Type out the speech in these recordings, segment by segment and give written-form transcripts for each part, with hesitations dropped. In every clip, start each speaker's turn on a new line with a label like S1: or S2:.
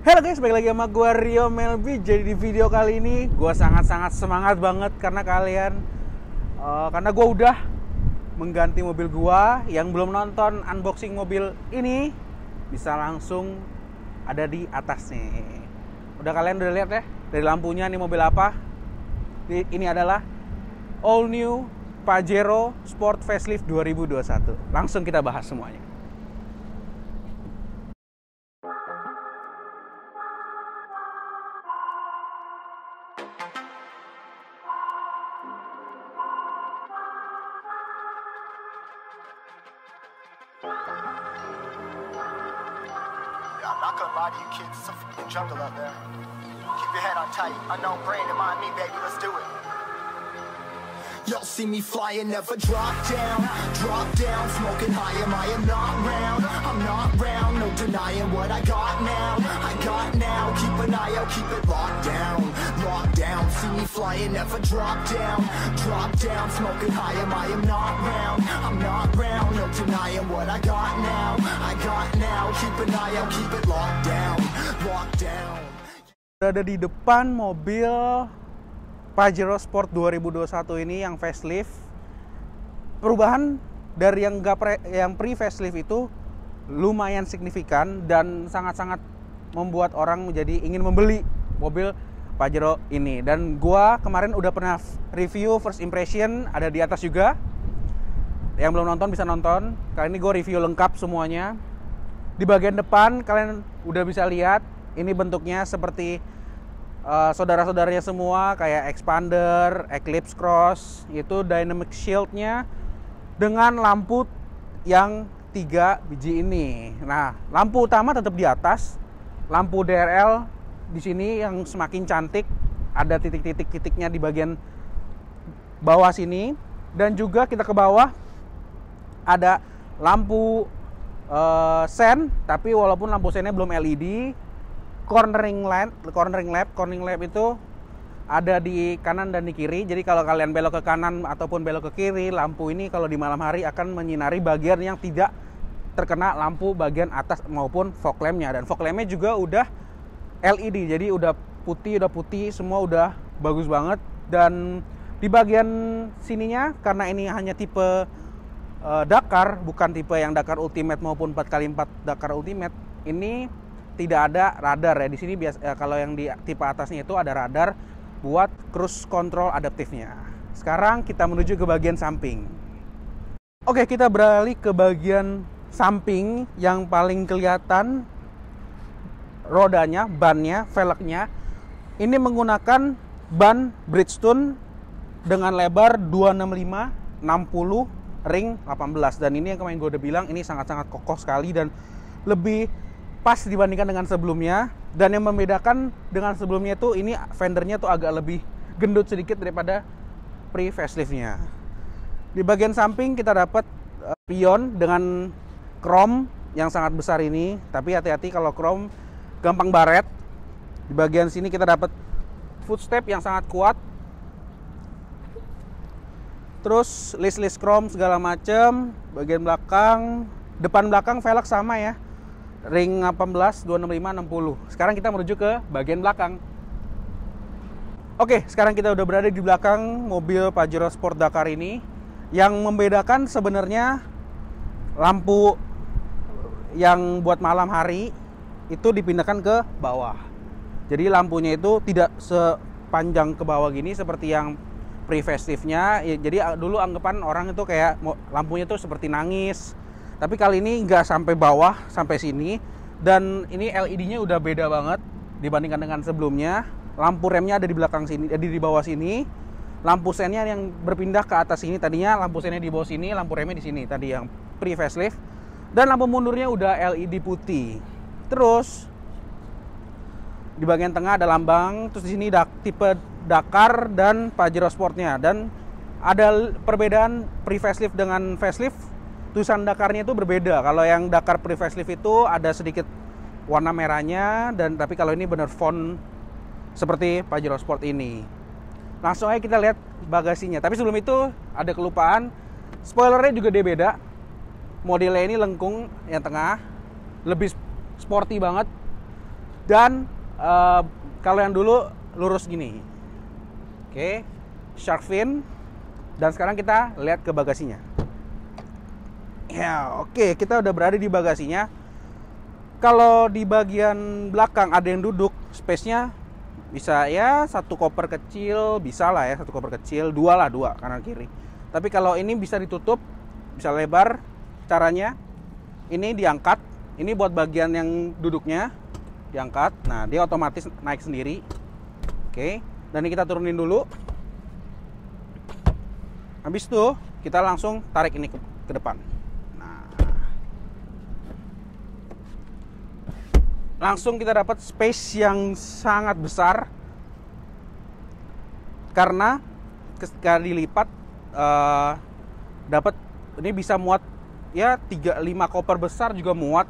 S1: Halo guys, balik lagi sama gue Rio Melby. Jadi di video kali ini gue sangat-sangat semangat banget karena karena gue udah mengganti mobil gue. Yang belum nonton unboxing mobil ini bisa langsung ada di atas nih. Kalian udah lihat ya dari lampunya nih mobil apa? Ini adalah all new Pajero Sport Facelift 2021. Langsung kita bahas semuanya.
S2: I'm not gonna lie to you kids, it's a fucking jungle out there. Keep your head on tight, unknown brain to mind me, baby, let's do it. Y'all see me flying, never drop down, smoking high, I am not round, I'm not round, no denying what I got now, keep an eye out, keep it locked down, see me flying, never drop down, smoking high, I am not round, I'm not round, no denying what I got now, keep an eye out, keep it locked down.
S1: Ada di depan mobil Pajero Sport 2021 ini yang facelift. Perubahan dari yang pre-facelift itu lumayan signifikan dan sangat-sangat membuat orang menjadi ingin membeli mobil Pajero ini. Dan gua kemarin udah pernah review first impression, ada di atas juga. Yang belum nonton bisa nonton. Kali ini gue review lengkap semuanya. Di bagian depan kalian udah bisa lihat ini bentuknya seperti saudara-saudaranya semua, kayak expander, eclipse cross, itu dynamic shieldnya dengan lampu yang 3 biji ini. Nah, lampu utama tetap di atas, lampu DRL di sini yang semakin cantik, ada titik-titiknya di bagian bawah sini, dan juga kita ke bawah ada lampu sen, tapi walaupun lampu sennya belum LED. Cornering lamp itu ada di kanan dan di kiri. Jadi kalau kalian belok ke kanan ataupun belok ke kiri, lampu ini kalau di malam hari akan menyinari bagian yang tidak terkena lampu bagian atas maupun fog lampnya. Dan fog lampnya juga udah LED, jadi udah putih, semua udah bagus banget. Dan di bagian sininya, karena ini hanya tipe Dakar, bukan tipe yang Dakar Ultimate maupun 4x4 Dakar Ultimate, ini tidak ada radar ya. Di sini kalau yang di tipe atasnya itu ada radar buat cruise control adaptifnya. Sekarang kita menuju ke bagian samping. Oke, kita beralih ke bagian samping yang paling kelihatan rodanya, bannya, velgnya. Ini menggunakan ban Bridgestone dengan lebar 265 60 ring 18, dan ini yang kemarin gue udah bilang ini sangat-sangat kokoh sekali dan lebih pas dibandingkan dengan sebelumnya. Dan yang membedakan dengan sebelumnya tuh ini fendernya tuh agak lebih gendut sedikit daripada pre-faceliftnya. Di bagian samping kita dapat pion dengan chrome yang sangat besar ini, tapi hati-hati kalau chrome gampang baret. Di bagian sini kita dapat footstep yang sangat kuat, terus list chrome segala macam. Bagian belakang, depan belakang velg sama ya, ring 18, 265, 60. Sekarang kita menuju ke bagian belakang. Oke, sekarang kita udah berada di belakang mobil Pajero Sport Dakar ini. Yang membedakan sebenarnya lampu yang buat malam hari itu dipindahkan ke bawah. Jadi lampunya itu tidak sepanjang ke bawah gini seperti yang pre-faceliftnya. Jadi dulu anggapan orang itu kayak lampunya tuh seperti nangis. Tapi kali ini nggak sampai bawah, sampai sini. Dan ini LED-nya udah beda banget dibandingkan dengan sebelumnya. Lampu remnya ada di belakang sini, ada di bawah sini. Lampu sennya yang berpindah ke atas sini. Tadinya lampu sennya di bawah sini, lampu remnya di sini. Tadi yang pre-facelift. Dan lampu mundurnya udah LED putih. Terus di bagian tengah ada lambang. Terus di sini tipe Dakar dan Pajero Sportnya. Dan ada perbedaan pre-facelift dengan facelift. Tulisan Dakarnya itu berbeda. Kalau yang Dakar pre-facelift itu ada sedikit warna merahnya, tapi kalau ini benar font seperti Pajero Sport ini. Langsung aja kita lihat bagasinya. Tapi sebelum itu ada kelupaan, spoilernya juga dia beda. Modelnya ini lengkung yang tengah, lebih sporty banget. Dan kalau yang dulu lurus gini. Oke, shark fin. Dan sekarang kita lihat ke bagasinya. Ya, oke, kita udah berada di bagasinya. Kalau di bagian belakang ada yang duduk, space-nya bisa ya satu koper kecil, bisa lah ya satu koper kecil, dua kanan kiri. Tapi kalau ini bisa ditutup, bisa lebar. Caranya ini diangkat. Ini buat bagian yang duduknya diangkat. Nah, dia otomatis naik sendiri. Oke, dan ini kita turunin dulu. Habis itu kita langsung tarik ini ke depan. Nah, langsung kita dapat space yang sangat besar. Karena ketika dilipat dapat ini bisa muat ya 3-5 koper besar juga muat.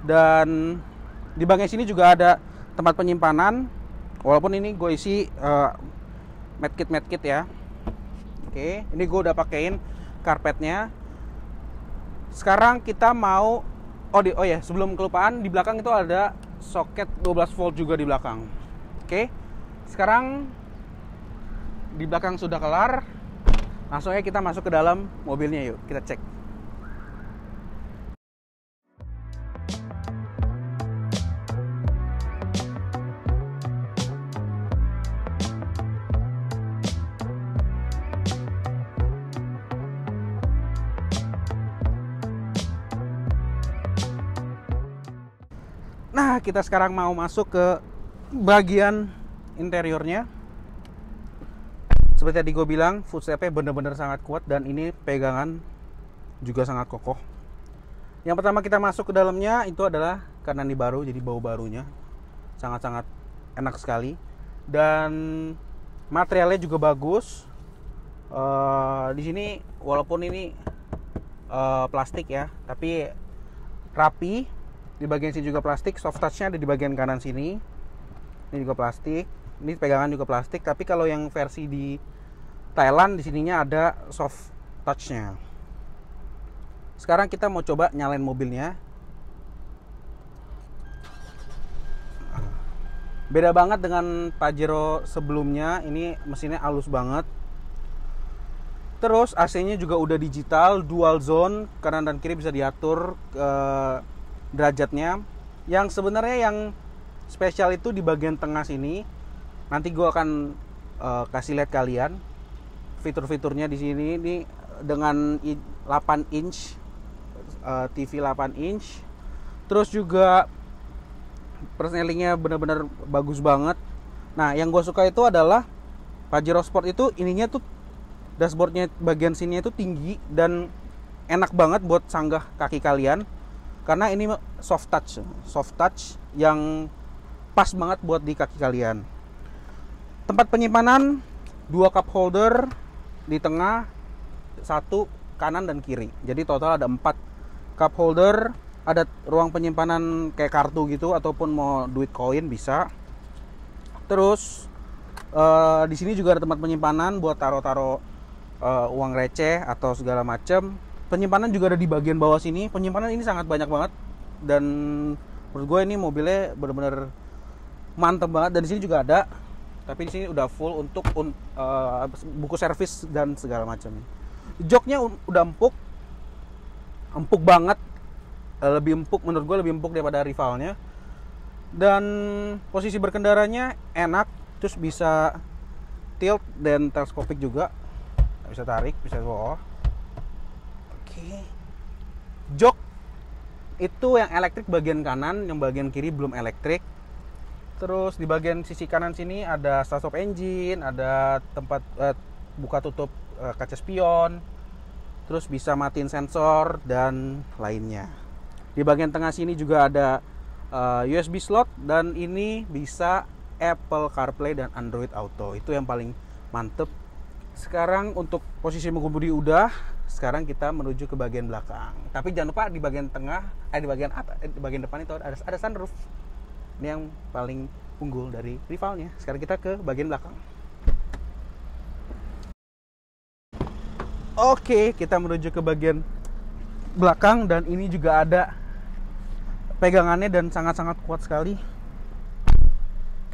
S1: Dan di bagian sini juga ada tempat penyimpanan, walaupun ini gue isi medkit ya. Oke, ini gue udah pakein karpetnya. Sekarang kita mau oh ya, sebelum kelupaan, di belakang itu ada soket 12 volt juga di belakang. Oke, sekarang di belakang sudah kelar. Langsung aja kita masuk ke dalam mobilnya, yuk kita cek. Nah, kita sekarang mau masuk ke bagian interiornya. Seperti tadi gue bilang, footstep-nya bener-bener sangat kuat dan ini pegangan juga sangat kokoh. Yang pertama kita masuk ke dalamnya itu adalah karena ini baru, jadi bau barunya sangat-sangat enak sekali. Dan materialnya juga bagus. Di sini walaupun ini plastik ya, tapi rapi. Di bagian sini juga plastik, soft touch-nya ada di bagian kanan sini. Ini juga plastik. Ini pegangan juga plastik, tapi kalau yang versi di Thailand di sininya ada soft touch-nya. Sekarang kita mau coba nyalain mobilnya. Beda banget dengan Pajero sebelumnya. Ini mesinnya halus banget. Terus AC-nya juga udah digital, dual zone, kanan dan kiri bisa diatur derajatnya. Yang sebenarnya yang spesial itu di bagian tengah sini. Nanti gue akan kasih lihat kalian fitur-fiturnya di sini. Ini dengan 8 inch TV 8 inch. Terus juga persnelingnya benar-benar bagus banget. Nah, yang gue suka itu adalah Pajero Sport itu ininya tuh dashboardnya bagian sini itu tinggi dan enak banget buat sanggah kaki kalian. Karena ini soft touch yang pas banget buat di kaki kalian. Tempat penyimpanan 2 cup holder di tengah, 1 kanan dan kiri. Jadi total ada 4 cup holder. Ada ruang penyimpanan kayak kartu gitu ataupun mau duit koin bisa. Terus di sini juga ada tempat penyimpanan buat taruh-taruh uang receh atau segala macam. Penyimpanan juga ada di bagian bawah sini. Penyimpanan ini sangat banyak banget dan menurut gue ini mobilnya benar-benar mantep banget. Dan di sini juga ada, tapi di sini udah full untuk buku servis dan segala macam. Joknya udah empuk banget, lebih empuk menurut gue, lebih empuk daripada rivalnya. Dan posisi berkendaranya enak, terus bisa tilt dan teleskopik juga, bisa tarik, bisa bawah. Jok itu yang elektrik bagian kanan, yang bagian kiri belum elektrik. Terus di bagian sisi kanan sini ada start stop engine, ada tempat buka tutup kaca spion, terus bisa matiin sensor dan lainnya. Di bagian tengah sini juga ada USB slot dan ini bisa Apple CarPlay dan Android Auto. Itu yang paling mantep. Sekarang untuk posisi mengemudi udah, sekarang kita menuju ke bagian belakang. Tapi jangan lupa di bagian tengah, di bagian atas, di bagian depan itu ada sunroof. Ini yang paling unggul dari rivalnya. Sekarang kita ke bagian belakang. Oke, kita menuju ke bagian belakang dan ini juga ada pegangannya dan sangat-sangat kuat sekali.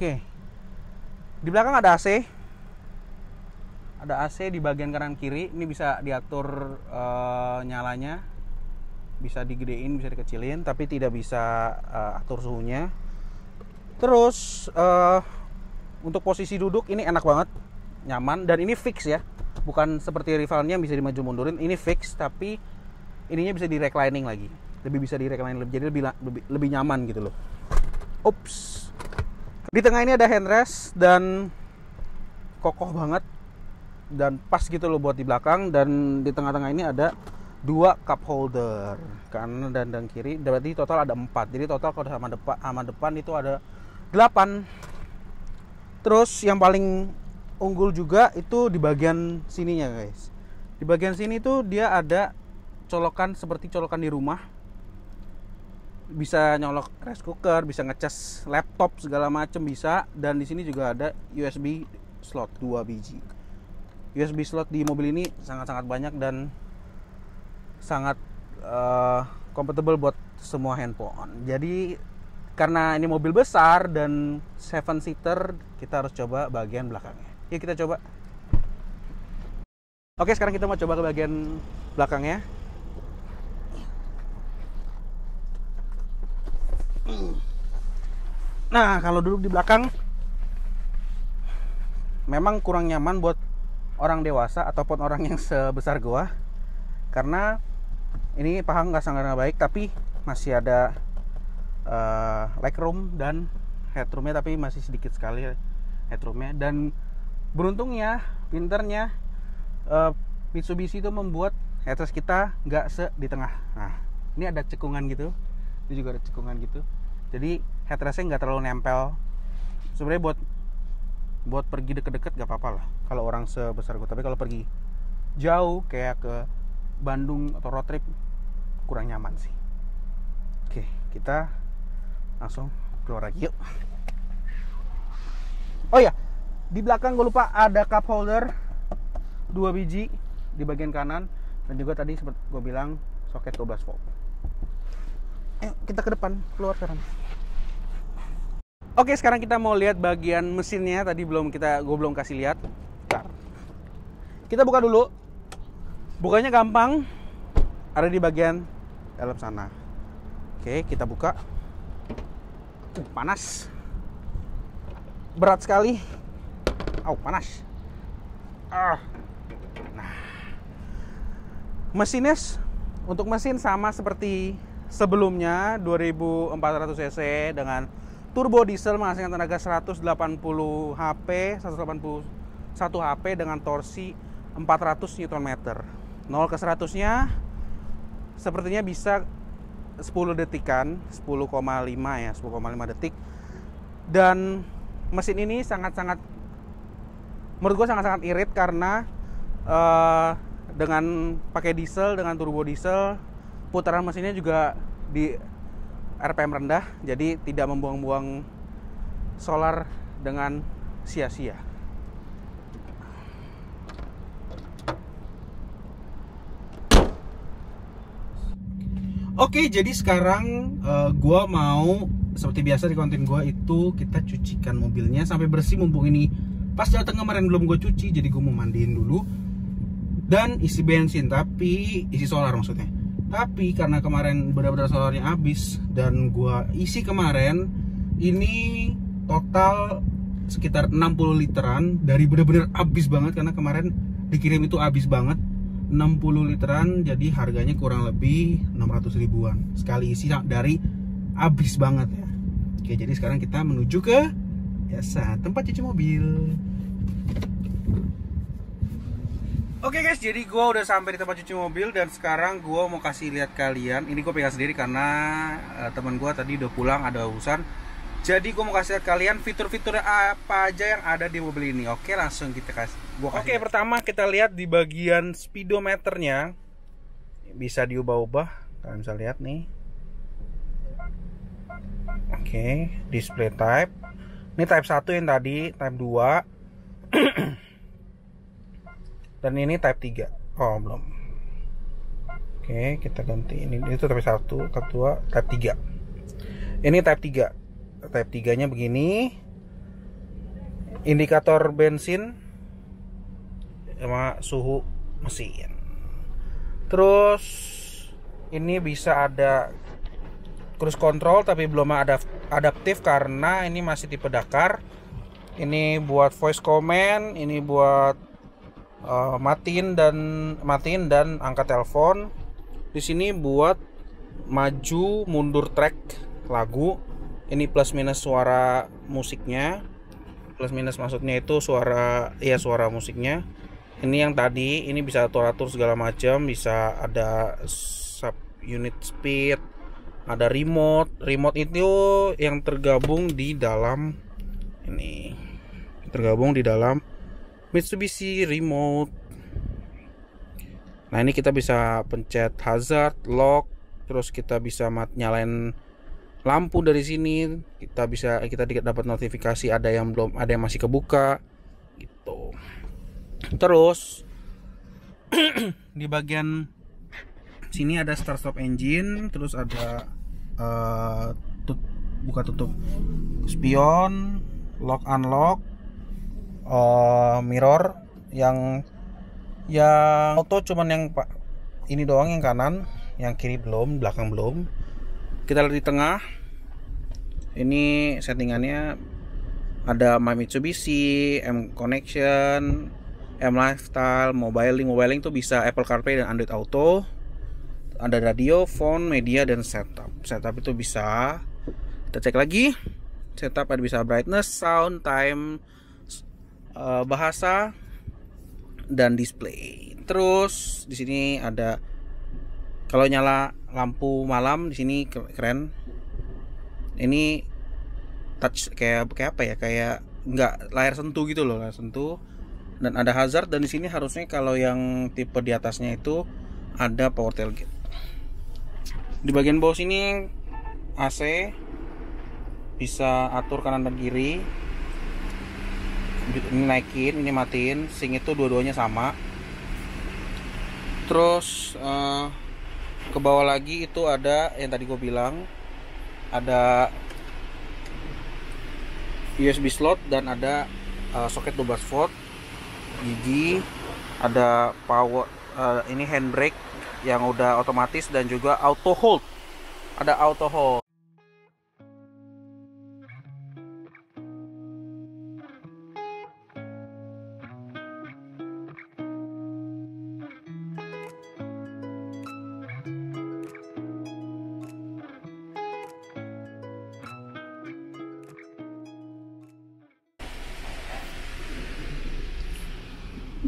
S1: Oke. Di belakang ada AC. Ada AC di bagian kanan kiri. Ini bisa diatur nyalanya. Bisa digedein, bisa dikecilin, tapi tidak bisa atur suhunya. Terus untuk posisi duduk ini enak banget, nyaman, dan ini fix ya. Bukan seperti rivalnya bisa dimaju mundurin. Ini fix, tapi ininya bisa di reclining lagi. Lebih bisa di reclining, jadi lebih nyaman gitu loh. Ups. Di tengah ini ada handrest dan kokoh banget dan pas gitu loh buat di belakang. Dan di tengah-tengah ini ada 2 cup holder, kanan dan kiri. Berarti total ada 4. Jadi total kalau sama depan itu ada 8. Terus yang paling unggul juga itu di bagian sininya guys. Di bagian sini tuh dia ada colokan seperti colokan di rumah. Bisa nyolok rice cooker, bisa ngecas laptop segala macem bisa. Dan di sini juga ada USB slot 2 biji. USB slot di mobil ini sangat-sangat banyak dan sangat compatible buat semua handphone. Jadi karena ini mobil besar dan 7 seater, kita harus coba bagian belakangnya. Yuk kita coba. Oke, sekarang kita mau coba ke bagian belakangnya. Nah, kalau duduk di belakang memang kurang nyaman buat orang dewasa ataupun orang yang sebesar gua, karena ini paha nggak sangat baik, tapi masih ada legroom dan headroomnya, tapi masih sedikit sekali headroomnya. Dan beruntungnya, pinternya Mitsubishi itu membuat headrest kita nggak di tengah. Nah, ini ada cekungan gitu, ini juga ada cekungan gitu. Jadi headrestnya nggak terlalu nempel. Sebenarnya buat pergi deket-deket nggak apa-apa lah kalau orang sebesar gue. Tapi kalau pergi jauh kayak ke Bandung atau road trip kurang nyaman sih. Oke, kita langsung keluar lagi yuk. Oh ya, di belakang gue lupa ada cup holder 2 biji di bagian kanan, dan juga tadi seperti gue bilang soket 12 volt. Kita ke depan, keluar sekarang. Oke, sekarang kita mau lihat bagian mesinnya. Tadi gue belum kasih lihat. Bentar. Kita buka dulu. Bukanya gampang, ada di bagian dalam sana. Oke, kita buka. Panas. Berat sekali. Panas. Nah, mesinnya untuk mesin sama seperti sebelumnya, 2400 cc dengan turbo diesel menghasilkan tenaga 180 HP, 181 HP dengan torsi 400 Nm. 0 ke 100-nya sepertinya bisa 10 detikan, 10,5 ya, 10,5 detik. Dan mesin ini menurut gue sangat-sangat irit karena dengan pakai diesel, dengan turbo diesel, putaran mesinnya juga di RPM rendah, jadi tidak membuang-buang solar dengan sia-sia. Oke, jadi sekarang gua mau seperti biasa di konten gua itu kita cucikan mobilnya sampai bersih. Mumpung ini pas datang kemarin belum gue cuci, jadi gue mau mandiin dulu dan isi bensin, tapi isi solar maksudnya. Tapi karena kemarin benar-benar solarnya habis dan gua isi kemarin, ini total sekitar 60 literan dari benar-benar habis banget, karena kemarin dikirim itu habis banget. 60 literan, jadi harganya kurang lebih 600 ribuan sekali isi dari habis banget ya. Oke, jadi sekarang kita menuju ke tempat cuci mobil. Oke guys, jadi gue udah sampai di tempat cuci mobil dan sekarang gue mau kasih lihat kalian. Ini gue pegang sendiri karena teman gue tadi udah pulang, ada urusan. Jadi gue mau kasih lihat kalian fitur-fitur apa aja yang ada di mobil ini. Oke, langsung kita kasih. Oke, pertama kita lihat di bagian speedometernya. Bisa diubah-ubah, kalian bisa lihat nih. Oke, display type. Ini type 1 yang tadi, type 2. Dan ini type 3. Oh, belum. Oke, kita ganti. Ini itu type 1, type 2, type 3. Ini type 3. Type 3 nya begini. indikator bensin sama suhu mesin. Terus ini bisa ada cruise control tapi belum ada adaptif karena ini masih tipe Dakar. Ini buat voice command, ini buat matiin dan angkat telepon. Di sini buat maju mundur track lagu. Ini plus minus suara musiknya. Plus minus maksudnya itu suara musiknya. Ini yang tadi, ini bisa atur segala macam, bisa ada sub unit speed, ada remote. Remote itu yang tergabung di dalam ini. Tergabung di dalam Mitsubishi Remote. Nah, ini kita bisa pencet hazard, lock, terus kita bisa nyalain lampu dari sini. Kita dapat notifikasi ada yang masih kebuka gitu. Terus di bagian sini ada start stop engine, terus ada buka tutup spion, lock unlock, mirror yang auto cuman yang ini doang yang kanan, yang kiri belum, belakang belum. Kita lihat di tengah. Ini settingannya ada My Mitsubishi, M Connection, M Lifestyle, mobiling tuh bisa Apple CarPlay dan Android Auto. Ada radio, phone, media, dan setup. Setup itu bisa. Kita cek lagi. Setup ada bisa brightness, sound, time, bahasa, dan display. Terus di sini ada kalau nyala lampu malam di sini keren. Ini touch kayak apa ya? Kayak nggak layar sentuh gitu loh, layar sentuh. Dan ada hazard, dan di sini harusnya kalau yang tipe di atasnya itu ada power tailgate. Di bagian bawah sini AC bisa atur kanan dan kiri. Ini naikin, ini matiin. Sync itu dua-duanya sama. Terus ke bawah lagi itu ada yang tadi gue bilang, ada USB slot dan ada soket 12 volt gigi. Ada power ini handbrake yang udah otomatis dan juga auto hold. Ada auto hold.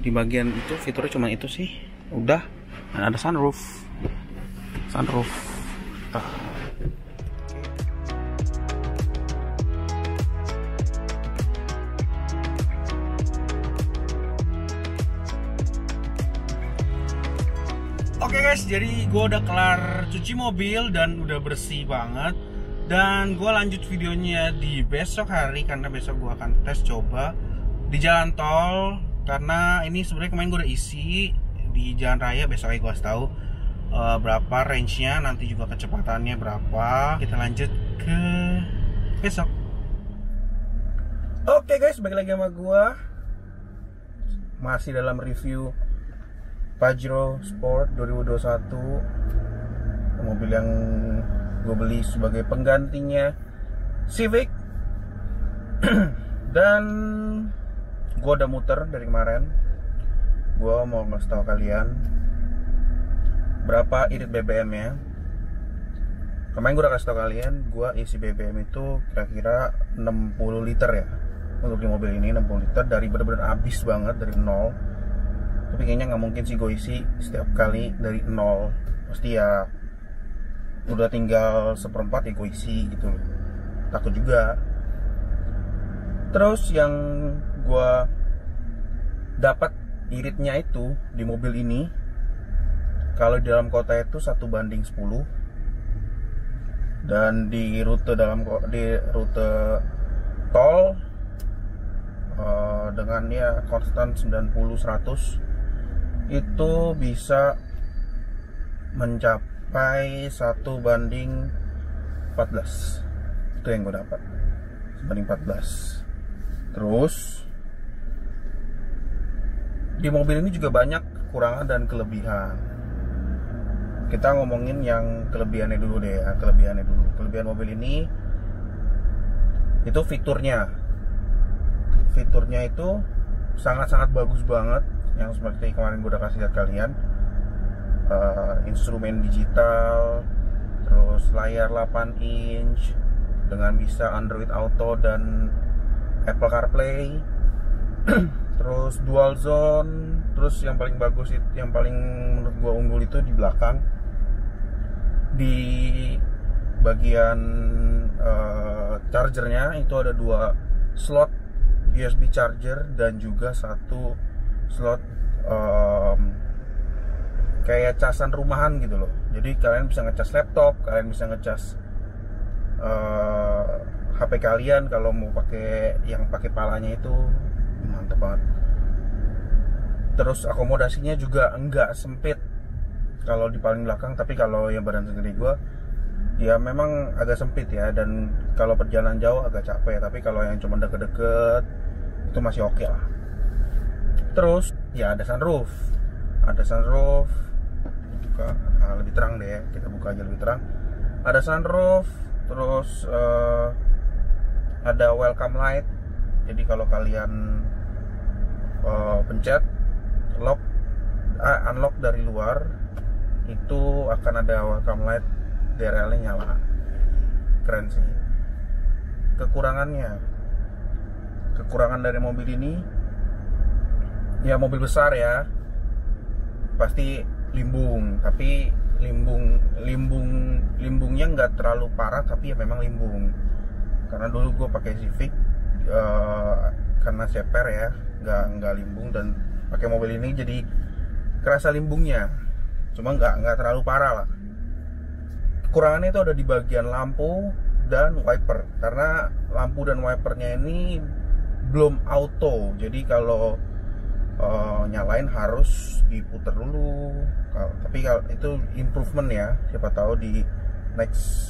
S1: Di bagian itu fiturnya cuma itu sih, udah. Dan ada sunroof. Oke guys, jadi gue udah kelar cuci mobil dan udah bersih banget. Dan gue lanjut videonya di besok hari karena besok gue akan tes coba di jalan tol. Karena ini sebenarnya kemarin gue udah isi di jalan raya, besoknya gue harus tahu berapa range-nya, nanti juga kecepatannya berapa. Kita lanjut ke besok. Oke guys, balik lagi sama gue. Masih dalam review Pajero Sport 2021, mobil yang gue beli sebagai penggantinya Civic. Dan gue udah muter dari kemarin. Gue mau ngasih tahu kalian berapa irit BBM nya. Kemarin gue udah kasih tahu kalian, gue isi BBM itu kira-kira 60 liter ya. Untuk di mobil ini 60 liter, dari bener-bener habis banget dari nol. Tapi kayaknya nggak mungkin sih gue isi setiap kali dari nol. Pasti ya udah tinggal seperempat ya gue isi gitu. Takut juga. Terus yang gue dapat iritnya itu di mobil ini, kalau di dalam kota itu 1:10, dan di rute tol dengan ya konstan 90-100 itu bisa mencapai 1:14. Itu yang gue dapat, 1:14.
S3: Terus di mobil ini juga banyak kekurangan dan kelebihan. Kita ngomongin yang kelebihannya dulu deh ya, Kelebihan mobil ini itu fiturnya itu sangat-sangat bagus banget. Yang seperti kemarin gue udah kasih lihat kalian, instrumen digital, terus layar 8 inch dengan bisa Android Auto dan Apple CarPlay, terus dual zone. Terus yang paling bagus, yang paling menurut gua unggul itu di belakang, di bagian chargernya itu ada 2 slot USB charger dan juga 1 slot kayak casan rumahan gitu loh. Jadi kalian bisa ngecas laptop, kalian bisa ngecas HP kalian kalau mau pakai yang pakai palanya itu mantep banget. Terus akomodasinya juga enggak sempit kalau di paling belakang, tapi kalau yang badan segede gue ya memang agak sempit ya, dan kalau perjalanan jauh agak capek. Tapi kalau yang cuma deket-deket itu masih oke lah. Terus ya ada sunroof, buka, lebih terang deh ya, kita buka aja lebih terang. Ada sunroof, terus ada welcome light. Jadi kalau kalian pencet unlock dari luar, itu akan ada welcome light, DRL-nya nyala. Keren sih. Kekurangan dari mobil ini, ya mobil besar ya, pasti limbung. Tapi limbungnya nggak terlalu parah, tapi ya memang limbung. Karena dulu gue pakai Civic, karena CPR ya, nggak limbung, dan pakai mobil ini jadi kerasa limbungnya, cuma nggak terlalu parah lah. Kekurangannya itu ada di bagian lampu dan wiper, karena lampu dan wipernya ini belum auto. Jadi kalau nyalain harus diputar dulu. Tapi kalau itu improvement ya, siapa tahu di next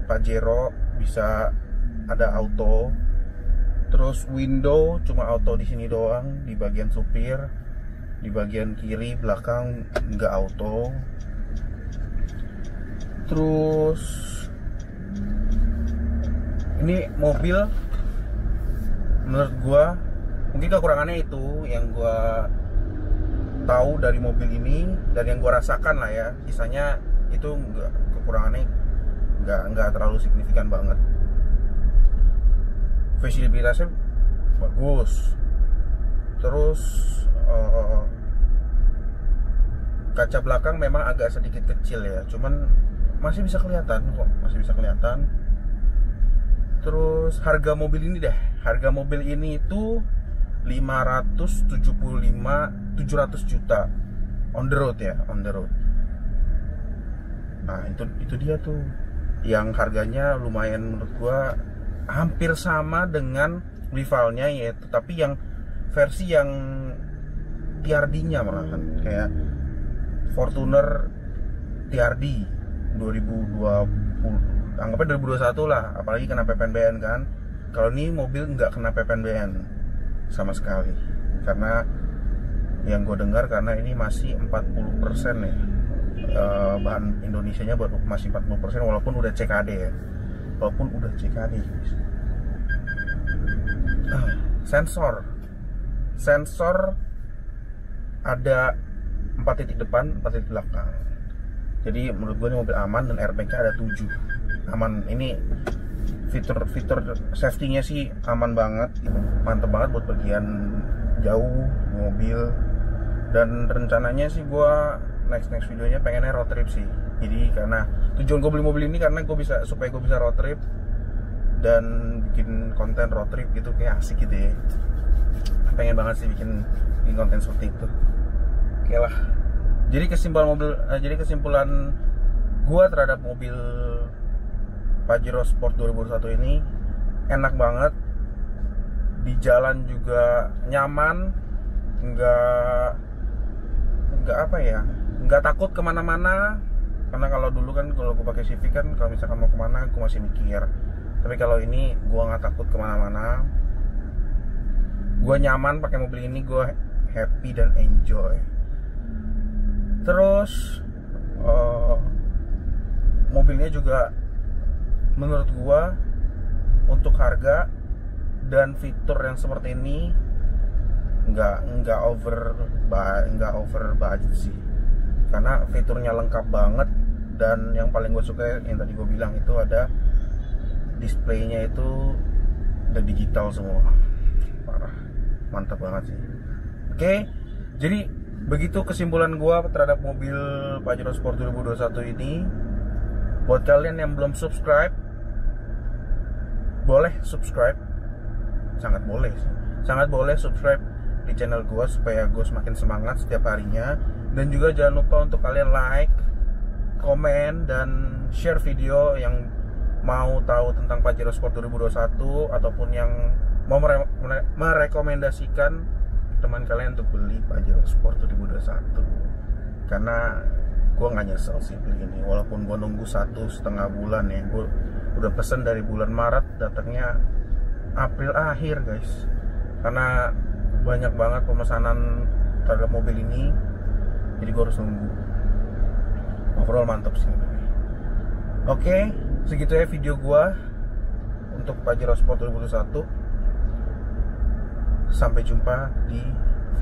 S3: Pajero bisa ada auto. Terus window cuma auto di sini doang, di bagian supir, di bagian kiri belakang nggak auto. Terus ini mobil menurut gua mungkin kekurangannya itu yang gua tahu dari mobil ini dan yang gua rasakan lah ya. Sisanya itu kekurangannya nggak terlalu signifikan banget. Visibilitasnya bagus. Terus kaca belakang memang agak sedikit kecil ya, cuman masih bisa kelihatan kok, Terus harga mobil ini itu 700 juta on the road. Nah itu dia tuh yang harganya lumayan menurut gua hampir sama dengan rivalnya, yaitu tapi yang versi yang TRD-nya malahan kayak Fortuner TRD 2020, anggapnya 2021 lah, apalagi kena PPNBM kan. Kalau ini mobil nggak kena PPNBM sama sekali, karena yang gue dengar karena ini masih 40% ya, bahan Indonesianya baru masih 40%, walaupun udah CKD ya. Sensor ada 4 titik depan, 4 titik belakang. Jadi menurut gue ini mobil aman, dan airbagnya ada 7. Aman, ini fitur safety-nya sih aman banget, mantep banget buat bagian jauh mobil. Dan rencananya sih gue next videonya pengennya road trip sih. Jadi karena tujuan gue beli mobil ini karena supaya gue bisa road trip dan bikin konten road trip gitu, kayak asik gitu ya. Pengen banget sih bikin konten seperti itu. Oke lah. Jadi kesimpulan gue terhadap mobil Pajero Sport 2021 ini enak banget, di jalan juga nyaman, nggak takut kemana-mana. Karena kalau dulu kan kalau gue pakai Civic kan kalau misalkan mau kemana gue masih mikir, tapi kalau ini gue nggak takut kemana-mana. gue nyaman pakai mobil ini, gue happy dan enjoy. Terus mobilnya juga menurut gue untuk harga dan fitur yang seperti ini nggak over budget sih, karena fiturnya lengkap banget. Dan yang paling gue suka yang tadi gue bilang itu ada displaynya itu udah digital semua, parah, mantap banget sih. Oke, jadi begitu kesimpulan gue terhadap mobil Pajero Sport 2021 ini. Buat kalian yang belum subscribe, boleh subscribe, sangat boleh sih, sangat boleh subscribe di channel gue supaya gue semakin semangat setiap harinya. Dan juga jangan lupa untuk kalian like, komen, dan share video yang mau tahu tentang Pajero Sport 2021 ataupun yang mau merekomendasikan teman kalian untuk beli Pajero Sport 2021. Karena gue nggak nyesel sih beli ini, walaupun gue nunggu 1,5 bulan ya. Gue udah pesen dari bulan Maret, datangnya April akhir guys, karena banyak banget pemesanan terhadap mobil ini, jadi gue harus nunggu. Overall mantap sih ini. Oke, segitu ya video gue untuk Pajero Sport 2021. Sampai jumpa di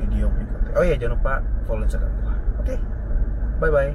S3: video berikutnya. Oh iya, jangan lupa follow Instagram gue. Oke, bye bye.